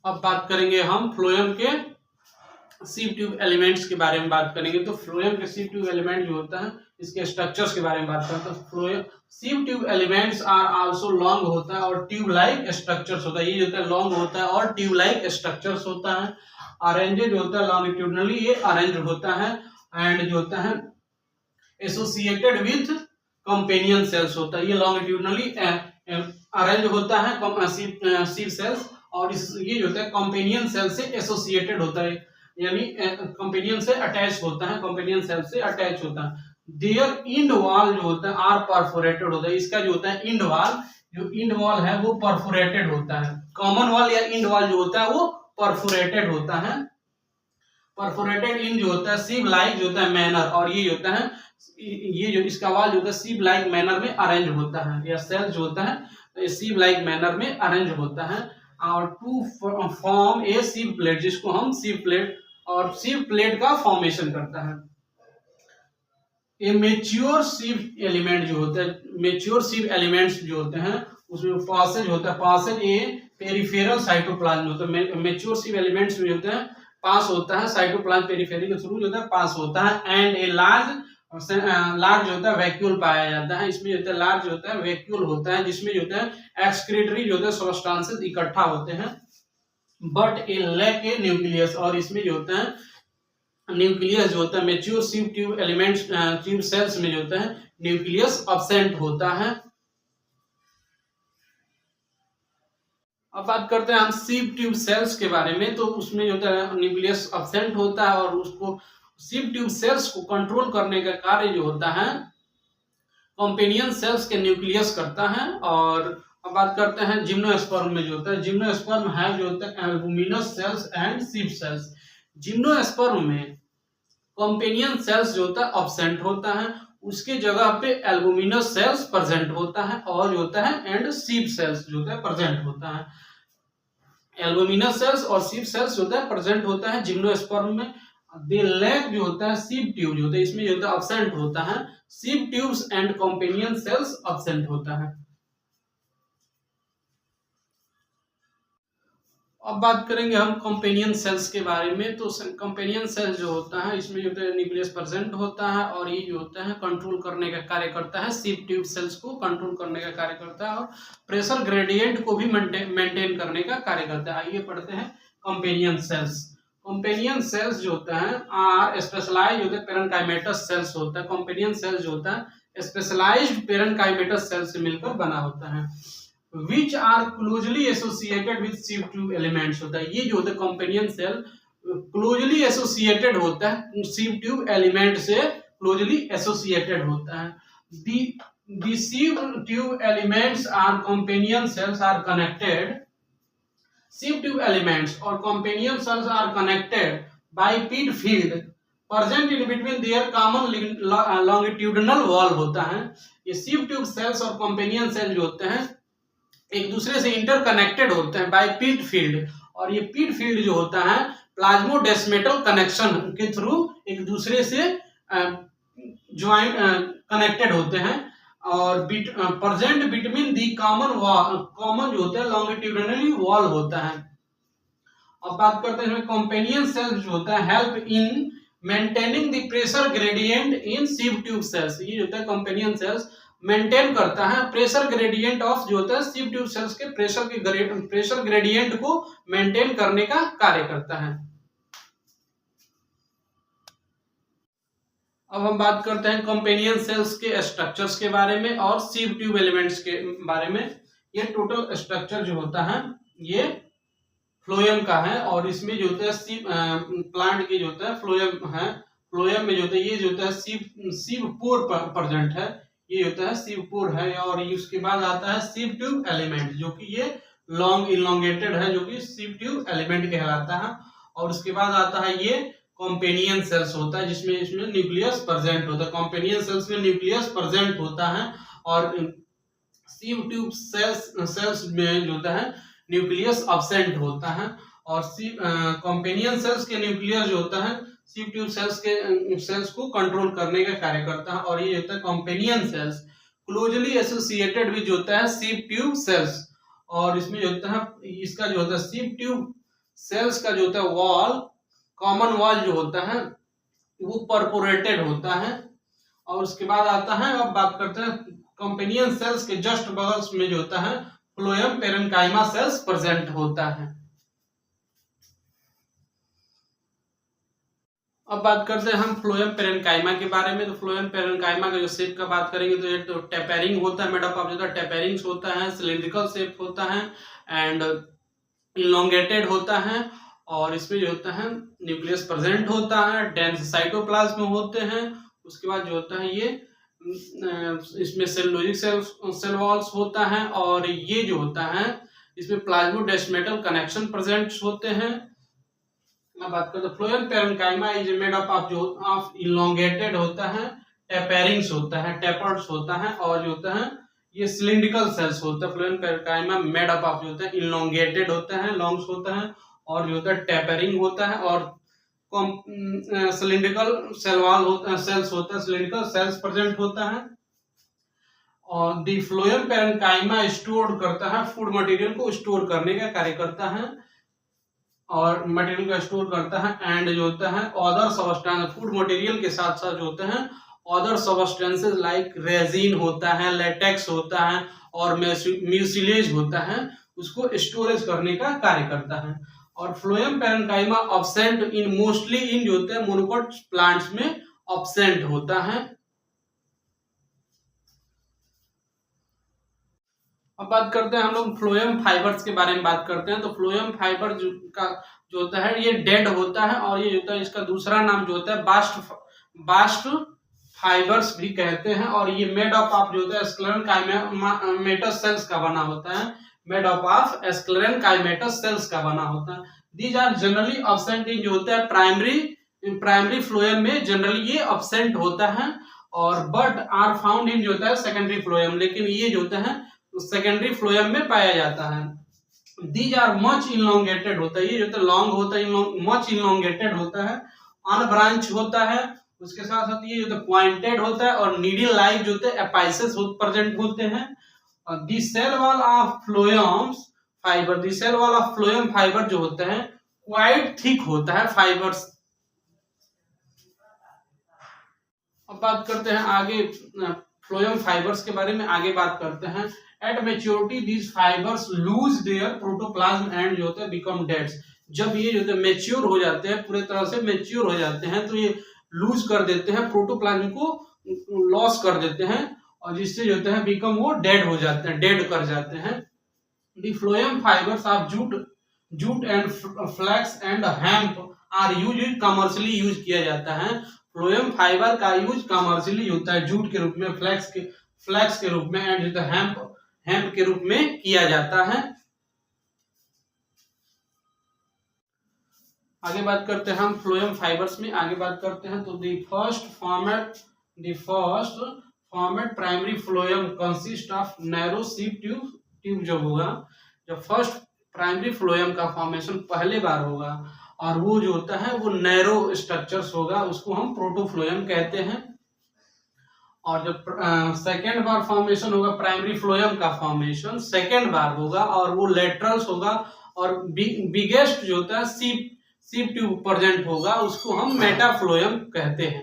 अब बात करेंगे हम फ्लोएम के सीव ट्यूब एलिमेंट्स के बारे में बात करेंगे। तो फ्लोएम के सीव ट्यूब एलिमेंट जो होता है इसके स्ट्रक्चर्स के बारे में बात करते हैं। तो phloem sieve tube elements are also long होता है और ट्यूब लाइक स्ट्रक्चर्स होता है। ये जो होता है लॉन्ग होता है और ट्यूब लाइक स्ट्रक्चर्स होता है। अरेंजेड होता है लॉन्गिट्यूडनली, ये अरेंज होता है एंड जो होता है एसोसिएटेड विथ कंपेनियन सेल्स होता है। ये लॉन्गिट्यूडनली अरेंज होता है सीव सेल्स और ये जो होता है कंपेनियन सेल से एसोसिएटेड होता है, यानी कंपेनियन से अटैच होता है, कंपेनियन सेल से अटैच होता है। देयर इंड वॉल जो होता है आर परफोरेटेड होता है। इसका जो होता है इंड वॉल, जो इंड वॉल है वो परफोरेटेड होता है। कॉमन वॉल या इंड वॉल जो होता है वो परफोरेटेड होता है। परफोरेटेड इंड जो होता है सीव लाइक जो होता है मैनर, और ये होता है ये जो इसका वॉल जो होता है सीव लाइक मैनर में अरेंज होता है, या सेल जो होता है सीव लाइक मैनर में अरेंज होता है। और टू फॉर्म ए सीव प्लेट, जिसको हम सीव प्लेट, और सीव प्लेट का फॉर्मेशन करता है। ये मेच्योर सीव एलिमेंट जो होता है, मेच्योर सीव एलिमेंट्स जो होते हैं उसमें पासेज होता है। पासेज ये पेरिफेरल साइटोप्लाज्म होता है। मेच्योर सीव एलिमेंट्स में होते हैं पास होता है साइटोप्लाज्म पेरिफेरी के थ्रू जो होता है पास होता है। एंड ए लार्ज जो होता है वैक्यूल पाया जाता है। इसमें जो होता है लार्ज जो होता है वैक्यूल होता है, जिसमें जो होता है एक्सक्रीटरी जो होता है सब्सटेंसेस इकट्ठा होते हैं। But a lack a nucleus, और इसमें जो होता है न्यूक्लियस जो होता है mature sieve tube elements tube cells में जो होता है न्यूक्लियस अब्सेंट होता है। अब बात करते हैं हम सीव ट्यूब सेल्स के बारे में। तो उसमें जो होता है न्यूक्लियस अब्सेंट होता है और उसको सीव ट्यूब सेल्स को कंट्रोल करने का कार्य जो होता है कंपेनियन सेल्स के न्यूक्लियस करता है। और अब बात करते हैं जिम्नोस्पर्म में जो होता है, जिम्नोस्पर्म है जो होता है albuminous cells and sieve cells. Gymnosperm में कंपेनियन सेल्स जो होता है अब्सेंट होता है, उसके जगह पे एल्बुमिनस सेल्स प्रेजेंट होता है, और जो होता है एंड सीव सेल्स जो होता है प्रेजेंट होता है। एल्बुमिनस सेल्स और सीव सेल्स जो होता है प्रेजेंट होता है जिम्नोस्पर्म में। दे लैक जो होता है सीव ट्यूब जो होता है, इसमें जो होता है अब्सेंट होता है। Sieve tubes and companion cells absent होता है। अब बात करेंगे हम कंपेनियन सेल्स के बारे में। तो कंपेनियन सेल जो होता है इसमें जो होता है न्यूक्लियस प्रेजेंट होता है, और ये जो होता है कंट्रोल करने का कार्य करता है, सीव ट्यूब सेल्स को कंट्रोल करने का कार्य करता है और प्रेशर ग्रेडियंट को भी मेंटेन करने का कार्य करता है। आइए पढ़ते हैं कंपेनियन सेल्स। कंपेनियन सेल्स जो होता है आर स्पेशलाइज्ड होते हैं पेरेन्काइमेटस सेल्स होता है। कंपेनियन सेल्स जो होता है स्पेशलाइज्ड पेरेन्काइमेटस सेल्स से मिलकर बना होता है। Which are closely associated with sieve tube elements होता है। ये जो होता है कंपेनियन सेल क्लोजली एसोसिएटेड होता है sieve tube एलिमेंट से, क्लोजली एसोसिएटेड होता है। The sieve tube elements are companion cells are connected. Sieve tube elements or companion cells are connected by pit field present in between their common longitudinal wall होता है। ये sieve tube cells और companion cell जो होते हैं एक दूसरे से इंटरकनेक्टेड होते हैं बाय पीट फील्ड, और ये पीट फील्ड जो होता है प्लाज्मोडेस्मेटल कनेक्शन के थ्रू एक दूसरे से ज्वाइंट कनेक्टेड होते हैं। और प्रेजेंट बिटवीन दी कॉमन जो होता है लॉन्गिट्यूडिनली वॉल होता है। अब बात करते हैं कंपेनियन सेल्स जो होता है help in maintaining the pressure gradient in sieve tube cells. ये जो होता है कंपेनियन सेल्स मेंटेन करता है प्रेशर ग्रेडियंट ऑफ जो होता है सीव ट्यूब सेल्स के प्रेशर ग्रेडियंट को मेंटेन करने का कार्य करता है। अब हम बात करते हैं कंपेनियन सेल्स के स्ट्रक्चर्स के बारे में और सीव ट्यूब एलिमेंट्स के बारे में। ये टोटल स्ट्रक्चर जो होता है ये फ्लोएम का है, और इसमें जो होता है प्लांट की जो होता है फ्लोएम है। फ्लोएम में जो होता है ये जो होता है सीव पोर प्रेजेंट है, ये होता है सीव पोर है। और उसके बाद आता है सीव ट्यूब एलिमेंट जो कि ये लॉन्ग इलोंगेटेड है, जो कि सीव ट्यूब एलिमेंट कहलाता है। और उसके बाद आता है ये कंपेनियन सेल्स होता है जिसमें इसमें न्यूक्लियस प्रेजेंट होता है। कंपेनियन सेल्स में न्यूक्लियस प्रेजेंट होता है, और सीव ट्यूब सेल्स में जो होता है न्यूक्लियस अब्सेंट होता है। और कंपेनियन सेल्स के न्यूक्लियस जो होता है सीव ट्यूब सेल्स को कंट्रोल करने का कार्य करता है। और ये होता है companion cells closely associated with जो होता है सीव ट्यूब सेल्स। और इसमें जो होता है इसका जो होता है सीव ट्यूब सेल्स का जो होता है वॉल, कॉमन वॉल जो होता है वो परपोरेटेड होता है। और उसके बाद आता है, अब बात करते हैं कंपेनियन सेल्स के जस्ट बगल्स में जो होता है फ्लोएम पेरेन्काइमा सेल्स प्रेजेंट होता है। अब बात करते हैं हम फ्लोएम पेरेन्काइमा के बारे में। तो फ्लोएम पेरेन्काइमा का जो शेप का बात करेंगे तो ये तो टेपेरिंग होता है, मेड अप ऑफ जो है टेपेरिंग्स होता है, सिलिंड्रिकल शेप होता है एंड इलोंगेटेड होता है। और इसमें जो होता है न्यूक्लियस प्रेजेंट होता है, डेंस साइटोप्लाज्म होते हैं। उसके बाद जो होता है ये इसमें सेलुलोजिक सेल वॉल्स होता है और ये जो होता है इसमें प्लाज्मोडेस्मेटल कनेक्शन प्रेजेंट होते हैं। अब बात करते हैं phloem parenchyma is made up of elongated होता है, टेपेरिंग्स होता है, टेपर्ड्स होता है और जो होता है ये सिलिंड्रिकल सेल्स होता है। Phloem parenchyma made up of जो होता है इलोंगेटेड होता है, लॉन्ग्स होता है और जो होता है टेपेरिंग होता है और सिलिंड्रिकल सेल वॉल होता है, सेल्स होता है, सिलिंड्रिकल सेल्स प्रेजेंट होता है। और दी फ्लोएम पेरेन्काइमा स्टोर करता है, फूड मटेरियल को स्टोर करने का कार्य करता है और मटेरियल को स्टोर करता है एंड जो होता है अदर सब्सटेंस, फूड मटेरियल के साथ साथ जो होते हैं अदर सब्सटेंसेस लाइक रेजिन होता है, लेटेक्स होता है और म्यूसिलेज होता है, उसको स्टोरेज करने का कार्य करता है। और phloem parenchyma absent in mostly in जो होते हैं मोनोकोट प्लांट्स में अब्सेंट होता है। अब बात करते हैं हम लोग फ्लोएम फाइबर्स के बारे में बात करते हैं। तो फ्लोएम फाइबर का जो होता है ये डेड होता है और ये जो होता है इसका दूसरा नाम जो होता है बास्ट फाइबर्स भी कहते हैं और ये मेड अप ऑफ जो होता है स्क्लेरेनकाइमेटस सेल्स का बना होता है, made up of sclerenchymatous cells का बना होता है। These are generally absent in जो होता है प्राइमरी फ्लोएम में जनरली ये अब्सेंट होता है और बट आर फाउंड इन जो होता है सेकेंडरी फ्लोएम, लेकिन ये जो होता है सेकेंडरी फ्लोएम में पाया जाता है। दीज आर मच इलोंगेटेड होता है, ये जो होता है लॉन्ग होता है, मच इलोंगेटेड होता है, अनब्रांच होता है, उसके साथ साथ ये जो पॉइंटेड होता है और नीडल लाइक जो होते हैं एपाइसेस प्रेजेंट होते हैं। The cell wall of phloems fibre, the cell wall of phloem fibre जो होते हैं क्वाइट थिक होता है फाइबर्स। अब बात करते हैं आगे फ्लोएम फाइबर्स के बारे में, आगे बात करते हैं। Eight maturity these fibres lose their protoplasm and जो होता है बिकम डेड्स। जब ये जो होता है मेच्योर हो जाते हैं, पूरे तरह से मेच्योर हो जाते हैं, तो ये लूज कर देते हैं, प्रोटोप्लाज्म को लॉस कर देते हैं और जिससे जो होता है बिकम वो डेड हो जाते हैं, डेड कर जाते हैं। The phloem fibres of jute and flax and hemp are used, commercially use किया जाता है। फ्लोएम फाइबर का यूज कमर्शियली होता है जूट के रूप में, फ्लैक्स के रूप में एंड जो है हेम्प के रूप में किया जाता है। आगे बात करते हैं हम फ्लोएम फाइबर्स में, आगे बात करते हैं। तो the first format primary phloem consist of narrow सीप ट्यूब जब होगा, जब फर्स्ट प्राइमरी फ्लोएम का फॉर्मेशन पहले बार होगा और वो जो होता है वो नैरो स्ट्रक्चर्स होगा, उसको हम प्रोटोफ्लोएम कहते हैं। और जब सेकेंड बार फॉर्मेशन होगा प्राइमरी फ्लोएम का फॉर्मेशन सेकेंड बार होगा और वो लेटरल्स होगा और बिगेस्ट जो होता है सीप ट्यूब प्रेजेंट होगा, उसको हम मेटाफ्लोएम कहते हैं।